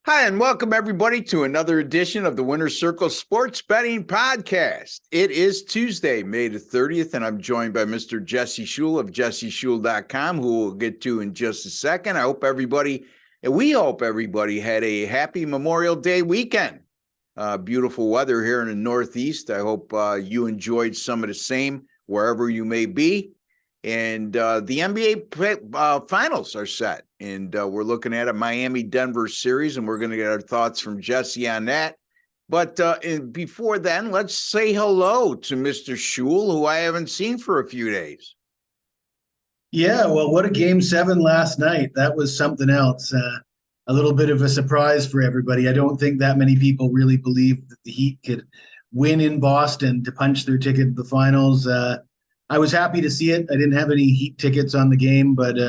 Hi, and welcome everybody to another edition of the Winner's Circle Sports Betting Podcast. It is Tuesday, May the 30th, and I'm joined by Mr. Jesse Shule of jesseshule.com, who we'll get to in just a second. We hope everybody had a happy Memorial Day weekend. Beautiful weather here in the Northeast. I hope you enjoyed some of the same wherever you may be. And the NBA finals are set, and we're looking at a Miami-Denver series, and we're going to get our thoughts from Jesse on that. But before then, let's say hello to Mr. Shule, who I haven't seen for a few days. Yeah, well, what a game 7 last night. That was something else. A little bit of a surprise for everybody. I don't think that many people really believed that the Heat could win in Boston to punch their ticket to the finals. I was happy to see it. I didn't have any Heat tickets on the game, but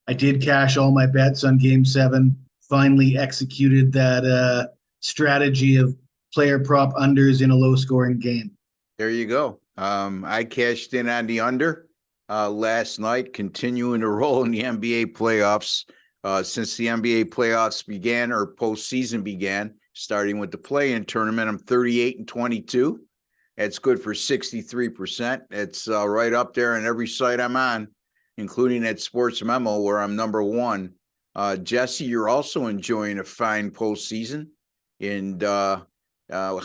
I did cash all my bets on game 7. Finally executed that strategy of player prop unders in a low-scoring game. There you go. I cashed in on the under last night, continuing to roll in the NBA playoffs. Since the NBA playoffs began, or postseason began, starting with the play-in tournament, I'm 38-22. That's good for 63%. It's right up there on every site I'm on, including at Sports Memo, where I'm number one. Jesse, you're also enjoying a fine postseason. And how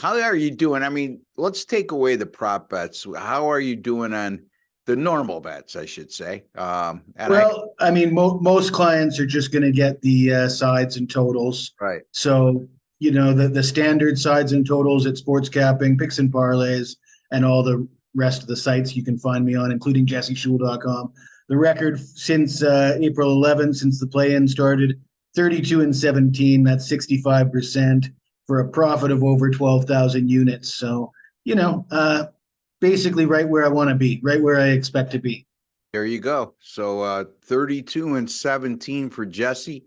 are you doing? I mean, let's take away the prop bets. How are you doing on the normal bets, I should say? Most clients are just going to get the sides and totals. Right. So, the standard sides and totals at Sports Capping, Picks and Parlays, and all the rest of the sites you can find me on, including jesseshule.com. The record since April 11th, since the play-in started, 32-17. That's 65% for a profit of over 12,000 units. So, basically right where I want to be, right where I expect to be. There you go. So 32-17 for Jesse.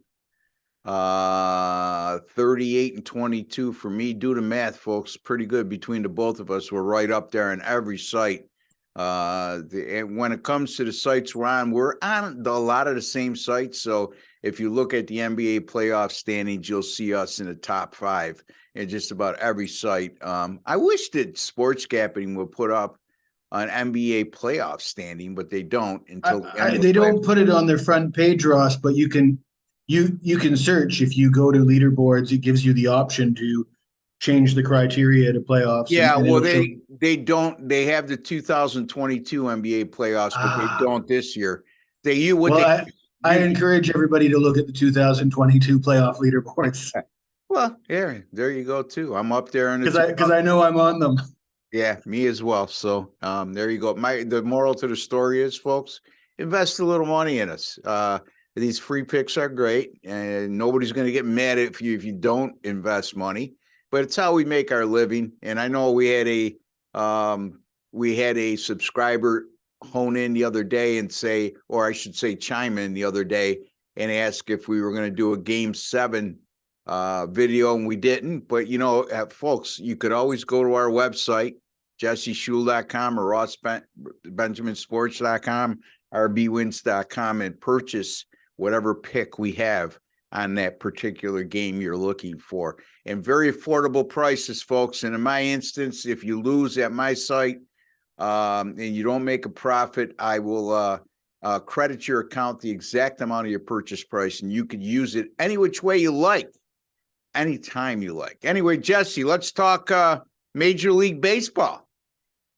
38-22 for me. Do the math, folks. Pretty good between the both of us. We're right up there on every site. And when it comes to the sites we're on a lot of the same sites. So if you look at the NBA playoff standings, you'll see us in the top 5 in just about every site. I wish that Sports Capping would put up an NBA playoff standing, but they don't until they don't put it on their front page, Ross. But you can search. If you go to leaderboards, it gives you the option to change the criteria to playoffs. Yeah, they don't. They have the 2022 NBA playoffs, but they don't this year. I encourage everybody to look at the 2022 playoff leaderboards. Well, yeah, there you go too. I'm up there because I know I'm on them. Yeah, me as well. So there you go. The moral to the story is, folks, invest a little money in us. These free picks are great, and nobody's going to get mad at you if you don't invest money. But it's how we make our living. And I know we had a subscriber hone in the other day and say, or I should say, chime in the other day and ask if we were going to do a Game 7 video, and we didn't. But folks, you could always go to our website, jesseshule.com or rossbenjaminsports.com, rbwins.com, and purchase whatever pick we have on that particular game you're looking for. And very affordable prices, folks. And in my instance, if you lose at my site and you don't make a profit, I will credit your account the exact amount of your purchase price, and you could use it any which way you like, anytime you like. Anyway, Jesse, let's talk Major League Baseball.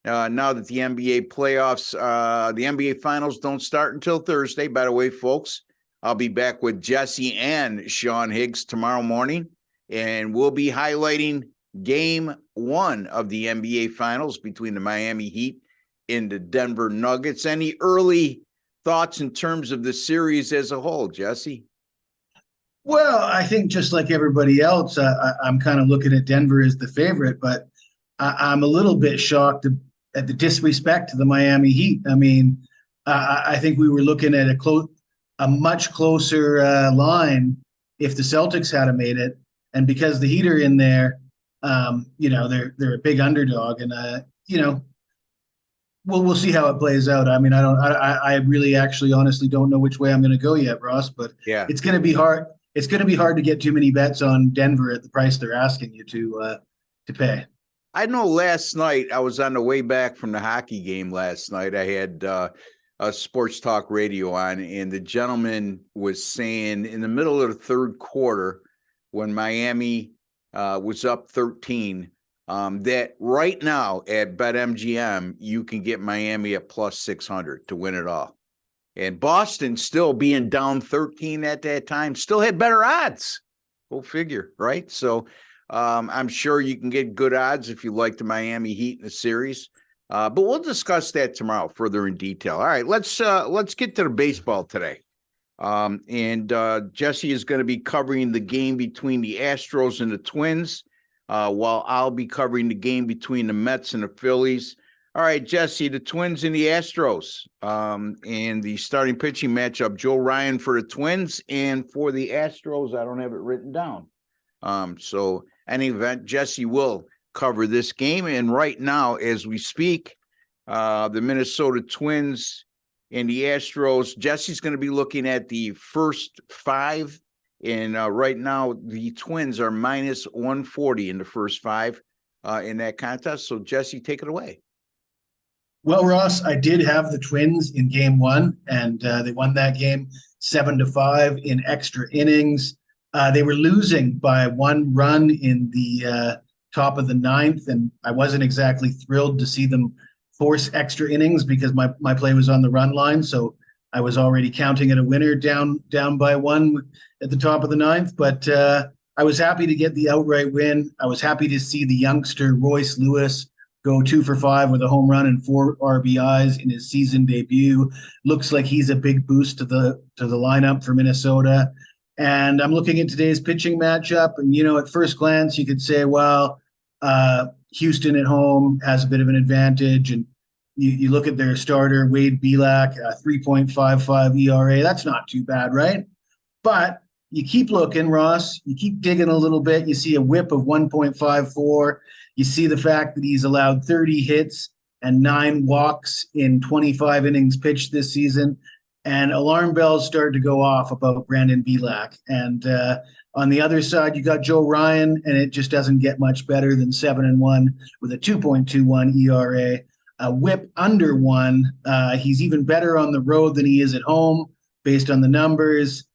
Now that the NBA playoffs, the NBA finals don't start until Thursday. By the way, folks, I'll be back with Jesse and Sean Higgs tomorrow morning, and we'll be highlighting Game 1 of the NBA finals between the Miami Heat and the Denver Nuggets. Any early thoughts in terms of the series as a whole, Jesse? Well, I think just like everybody else, I'm kind of looking at Denver as the favorite, but I'm a little bit shocked at the disrespect to the Miami Heat. I mean, I think we were looking at a much closer line if the Celtics had made it, and because the Heat are in there, they're a big underdog, and we'll see how it plays out. I mean, I really actually honestly don't know which way I'm going to go yet, Ross, but yeah, it's going to be hard. it's going to be hard to get too many bets on Denver at the price they're asking you to pay. I know last night I was on the way back from the hockey game last night. I had a sports talk radio on, and the gentleman was saying in the middle of the third quarter when Miami was up 13, that right now at BetMGM, you can get Miami at plus 600 to win it all. And Boston, still being down 13 at that time, still had better odds. Go figure, right? So I'm sure you can get good odds if you like the Miami Heat in the series. But we'll discuss that tomorrow further in detail. All right, let's get to the baseball today. And Jesse is going to be covering the game between the Astros and the Twins, while I'll be covering the game between the Mets and the Phillies. All right, Jesse, the Twins and the Astros, and the starting pitching matchup, Joe Ryan for the Twins, and for the Astros, I don't have it written down. So any event, Jesse will cover this game. And right now, as we speak, the Minnesota Twins and the Astros, Jesse's going to be looking at the first five. And right now, the Twins are minus 140 in the first five in that contest. So, Jesse, take it away. Well, Ross, I did have the Twins in game one, and they won that game 7-5 in extra innings. They were losing by 1 run in the top of the ninth, and I wasn't exactly thrilled to see them force extra innings because my play was on the run line. So I was already counting it a winner down by 1 at the top of the ninth. But I was happy to get the outright win. I was happy to see the youngster Royce Lewis go 2 for 5 with a home run and 4 RBIs in his season debut. Looks like he's a big boost to the lineup for Minnesota. And I'm looking at today's pitching matchup, and at first glance you could say, well, Houston at home has a bit of an advantage, and you look at their starter Wade Belak, 3.55 ERA. That's not too bad, right? But you keep looking, Ross. You keep digging a little bit. You see a WHIP of 1.54. You see the fact that he's allowed 30 hits and 9 walks in 25 innings pitched this season. And alarm bells started to go off about Brandon Belak. And on the other side, you got Joe Ryan, and it just doesn't get much better than 7-1 with a 2.21 ERA, a WHIP under 1. He's even better on the road than he is at home based on the numbers.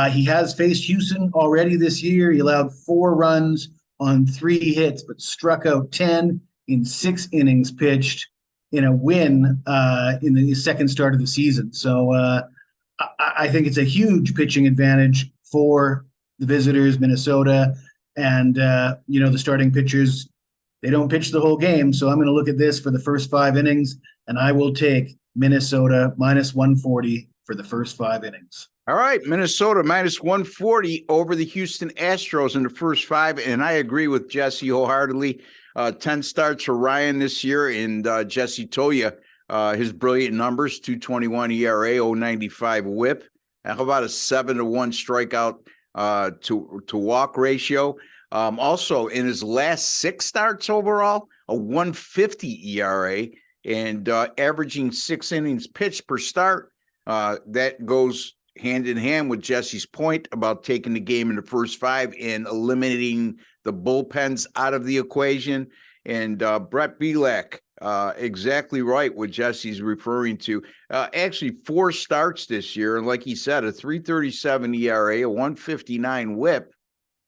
He has faced Houston already this year. He allowed 4 runs on 3 hits, but struck out 10 in 6 innings pitched in a win in the second start of the season. So I think it's a huge pitching advantage for the visitors, Minnesota. And, the starting pitchers, they don't pitch the whole game. So I'm going to look at this for the first 5 innings, and I will take Minnesota minus 140 for the first 5 innings. All right, Minnesota minus 140 over the Houston Astros in the first 5, and I agree with Jesse wholeheartedly. 10 starts for Ryan this year, and Jesse told you his brilliant numbers: 2.21 ERA, 0.95 WHIP. How about a 7-1 strikeout to walk ratio? Also, in his last 6 starts overall, a 1.50 ERA, and averaging 6 innings pitched per start. That goes hand in hand with Jesse's point about taking the game in the first 5 and eliminating the bullpens out of the equation. And Brett Belak, exactly right what Jesse's referring to. Actually 4 starts this year, and like he said, a 3.37 ERA, a 1.59 WHIP.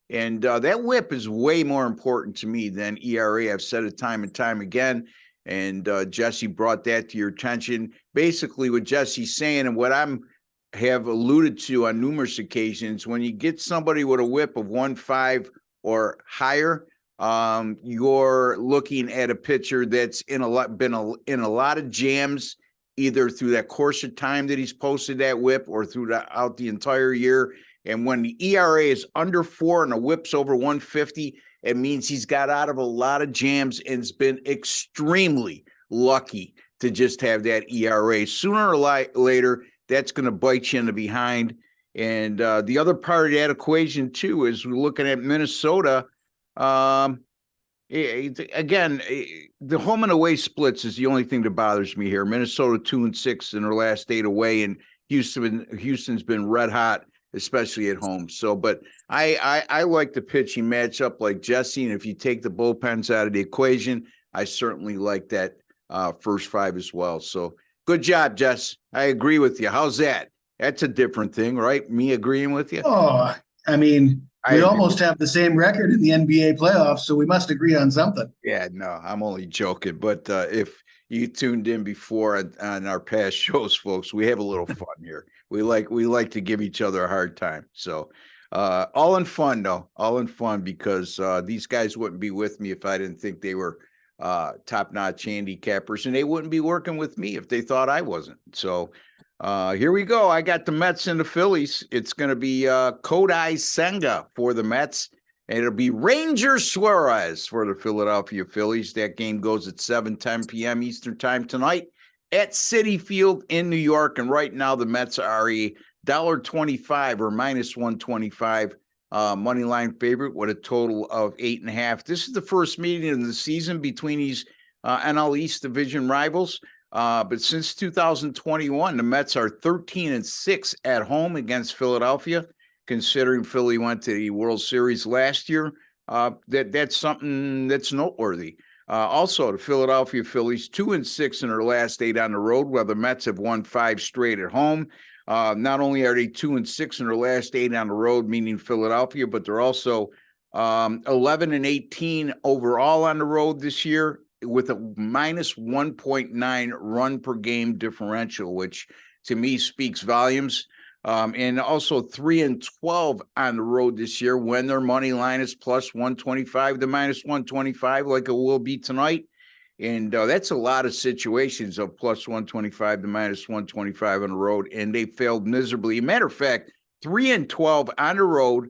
And that WHIP is way more important to me than ERA. I've said it time and time again. And Jesse brought that to your attention. Basically what Jesse's saying, and what I'm have alluded to on numerous occasions, when you get somebody with a WHIP of 1.5 or higher, you're looking at a pitcher that's in a lot of jams, either through that course of time that he's posted that WHIP or throughout the entire year. And when the ERA is under 4 and the WHIP's over 1.50, it means he's got out of a lot of jams and has been extremely lucky to just have that ERA. Sooner or later, that's going to bite you in the behind. And the other part of that equation, too, is we're looking at Minnesota. Again, the home and away splits is the only thing that bothers me here. Minnesota 2-6 in their last 8 away, and Houston's been red hot especially at home. So, but I like the pitching matchup like Jesse, and if you take the bullpens out of the equation, I certainly like that first five as well. So good job, Jess. I agree with you. How's that? That's a different thing, right? Me agreeing with you. Oh, I mean, I we agree. almost have the same record in the NBA playoffs, so we must agree on something. Yeah, no, I'm only joking. But if you tuned in before on our past shows, folks, we have a little fun here. We like to give each other a hard time. So all in fun though, all in fun because these guys wouldn't be with me if I didn't think they were top-notch handicappers, and they wouldn't be working with me if they thought I wasn't. So here we go. I got the Mets and the Phillies. It's going to be Kodai Senga for the Mets. And it'll be Ranger Suarez for the Philadelphia Phillies. That game goes at 7:10 p.m. Eastern time tonight at Citi Field in New York. And right now the Mets are a $1.25 or minus 125 money line favorite with a total of 8.5. This is the first meeting of the season between these NL East division rivals. But since 2021, the Mets are 13-6 at home against Philadelphia. Considering Philly went to the World Series last year, that's something that's noteworthy. Also, the Philadelphia Phillies 2-6 in their last 8 on the road, while the Mets have won 5 straight at home. Not only are they 2-6 in their last 8 on the road, meaning Philadelphia, but they're also 11-18 overall on the road this year, with a minus 1.9 run per game differential, which to me speaks volumes. And also 3-12 on the road this year when their money line is plus 125 to minus 125, like it will be tonight. And that's a lot of situations of plus 125 to minus 125 on the road, and they failed miserably. Matter of fact, 3-12 on the road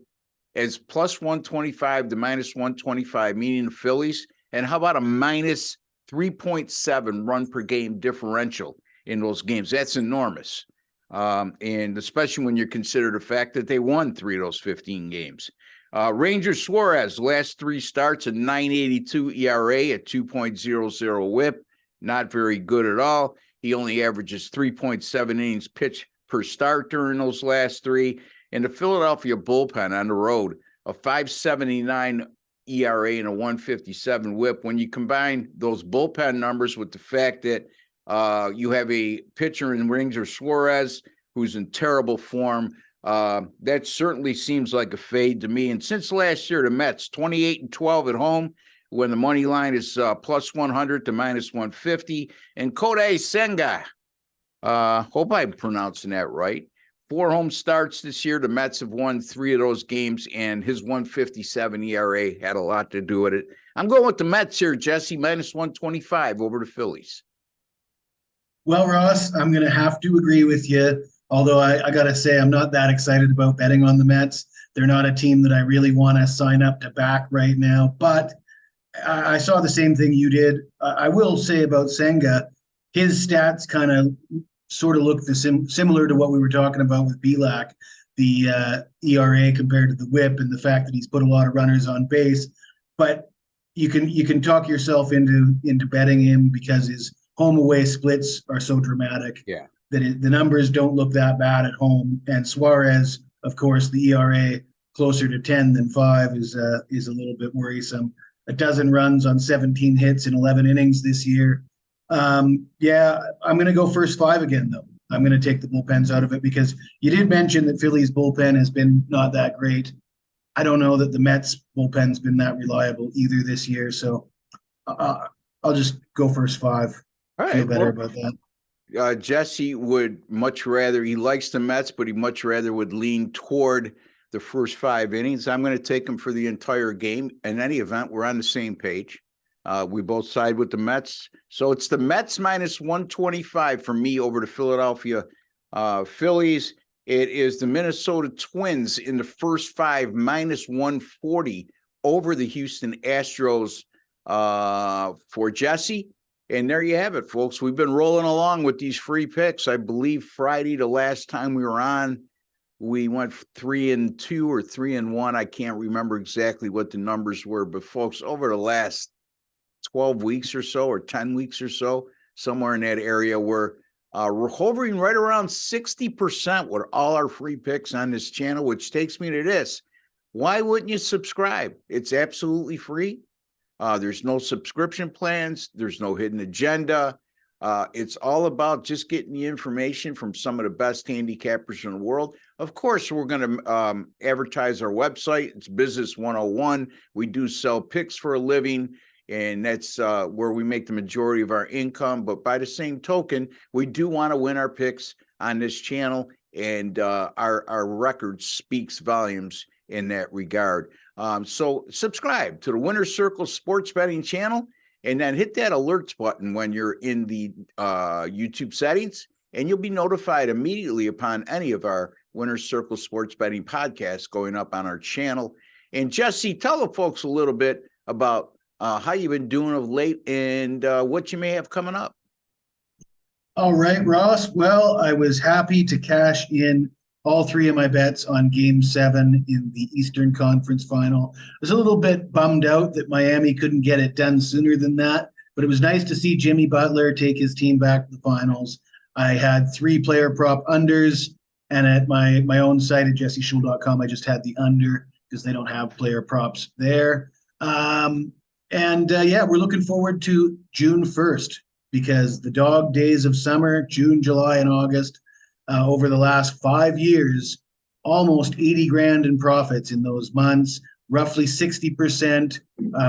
as plus 125 to minus 125, meaning the Phillies. And how about a minus 3.7 run per game differential in those games? That's enormous. And especially when you consider the fact that they won 3 of those 15 games. Ranger Suarez, last 3 starts, a 9.82 ERA, a 2.00 whip, not very good at all. He only averages 3.7 innings pitched per start during those last 3. And the Philadelphia bullpen on the road, a 5.79 ERA and a 1.57 whip. When you combine those bullpen numbers with the fact that you have a pitcher in Ranger Suarez who's in terrible form, that certainly seems like a fade to me. And since last year, the Mets 28-12 at home when the money line is plus 100 to minus 150. And Kodai Senga, hope I'm pronouncing that right. 4 home starts this year. The Mets have won 3 of those games, and his 1.57 ERA had a lot to do with it. I'm going with the Mets here, Jesse, minus 125 over the Phillies. Well, Ross, I'm going to have to agree with you. Although I got to say, I'm not that excited about betting on the Mets. They're not a team that I really want to sign up to back right now. But I saw the same thing you did. I will say about Senga, his stats kind of sort of look similar to what we were talking about with Belak, the ERA compared to the WHIP, and the fact that he's put a lot of runners on base. But you can talk yourself into betting him because his home away splits are so dramatic. Yeah. That the numbers don't look that bad at home. And Suarez, of course, the ERA closer to 10 than 5 is a little bit worrisome. 12 runs on 17 hits in 11 innings this year. Yeah, I'm going to go first 5 again, though. I'm going to take the bullpens out of it because you did mention that Philly's bullpen has been not that great. I don't know that the Mets bullpen's been that reliable either this year. So I'll just go first 5. All right, feel better about that. Jesse would much rather, he likes the Mets, but he much rather would lean toward the first 5 innings. I'm going to take him for the entire game. In any event, we're on the same page. We both side with the Mets. So it's the Mets minus 125 for me over the Philadelphia Phillies. It is the Minnesota Twins in the first 5 minus 140 over the Houston Astros for Jesse. And there you have it, folks. We've been rolling along with these free picks. I believe Friday, the last time we were on, we went 3-2 or 3-1. I can't remember exactly what the numbers were, but folks, over the last 12 weeks or so, or 10 weeks or so, somewhere in that area, we're We're hovering right around 60% with all our free picks on this channel, which takes me to this. Why wouldn't you subscribe? It's absolutely free. There's no subscription plans. There's no hidden agenda. It's all about just getting the information from some of the best handicappers in the world. Of course, we're going to advertise our website. It's Business 101. We do sell picks for a living, and that's where we make the majority of our income. But by the same token, we do want to win our picks on this channel, and our record speaks volumes in that regard. So subscribe to the Winner's Circle Sports Betting channel, and then hit that alerts button when you're in the YouTube settings, and you'll be notified immediately upon any of our Winner's Circle Sports Betting podcasts going up on our channel. And Jesse, tell the folks a little bit about how you've been doing of late and what you may have coming up. All right, Ross. Well, I was happy to cash in all three of my bets on Game 7 in the Eastern Conference Final. I was a little bit bummed out that Miami couldn't get it done sooner than that, but it was nice to see Jimmy Butler take his team back to the finals. I had 3 player prop unders, and at my own site at jesseshul.com, I just had the under because they don't have player props there. Yeah, we're looking forward to June 1st because the dog days of summer, June, July, and August, over the last 5 years, almost 80 grand in profits in those months, roughly 60%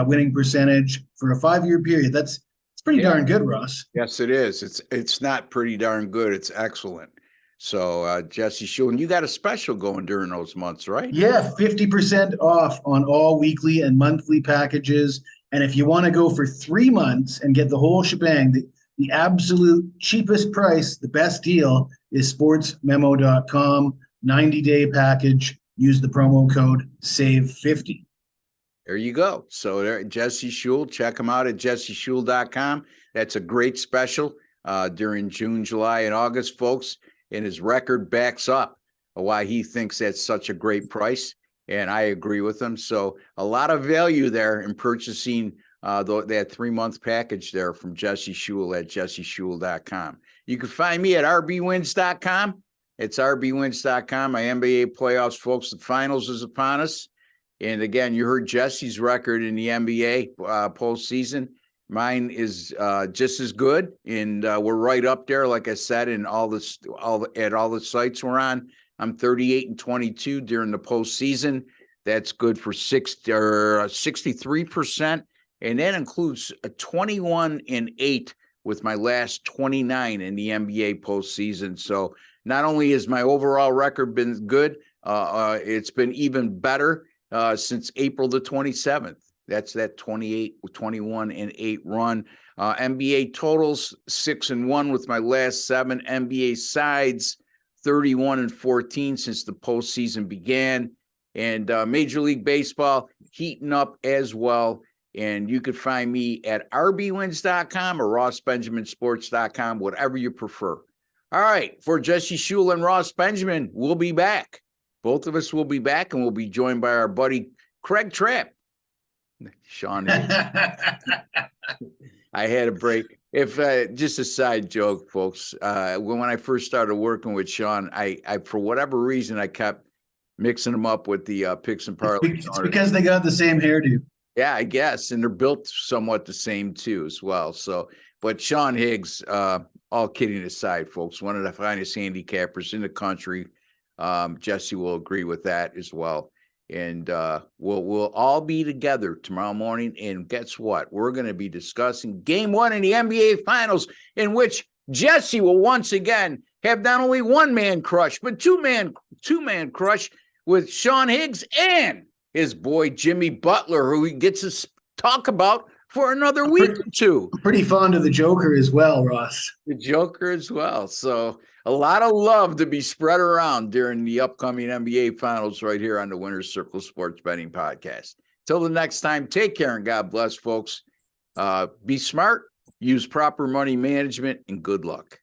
winning percentage for a 5-year period. It's pretty darn good, Ross. Yes, it is. It's not pretty darn good. It's excellent. So Jesse Shul, and you got a special going during those months, right? Yeah, 50% off on all weekly and monthly packages. And if you want to go for 3 months and get the whole shebang, the absolute cheapest price, the best deal is sportsmemo.com, 90-day package. Use the promo code SAVE50. There you go. So there, Jesse Shul, check him out at jesseshul.com. That's a great special during June, July, and August, folks. And his record backs up why he thinks that's such a great price. And I agree with him. So a lot of value there in purchasing that 3-month package there from Jesse Shul at jesseshul.com. You can find me at rbwins.com. It's rbwins.com. My NBA playoffs, folks, the finals is upon us. And again, you heard Jesse's record in the NBA postseason. Mine is just as good, and we're right up there, like I said, in all the sites we're on. I'm 38-22 during the postseason. That's good for 63%, and that includes a 21-8 with my last 29 in the NBA postseason. So not only has my overall record been good, it's been even better since April the 27th. That's that 21-8 run. NBA totals 6-1 with my last 7. NBA sides 31-14 since the postseason began. And Major League Baseball heating up as well. And you can find me at rbwins.com or rossbenjaminsports.com, whatever you prefer. All right, for Jesse Shul and Ross Benjamin, we'll be back. Both of us will be back, and we'll be joined by our buddy Craig Trapp. Sean, I had a break. If just a side joke, folks, when I first started working with Sean, I for whatever reason, I kept mixing them up with the picks and parlays. It's because they got the same hairdo. Yeah, I guess. And they're built somewhat the same too, as well. So, but Sean Higgs, all kidding aside, folks, one of the finest handicappers in the country. Jesse will agree with that as well. And we'll all be together tomorrow morning. And guess what? We're going to be discussing Game 1 in the NBA Finals, in which Jesse will once again have not only one man crush, but two man crush with Sean Higgs and his boy Jimmy Butler, who he gets to talk about for another week or two. I'm pretty fond of the Joker as well, Ross. The Joker as well. So a lot of love to be spread around during the upcoming NBA Finals right here on the Winner's Circle Sports Betting Podcast. Till the next time, take care and God bless, folks. Be smart, use proper money management, and good luck.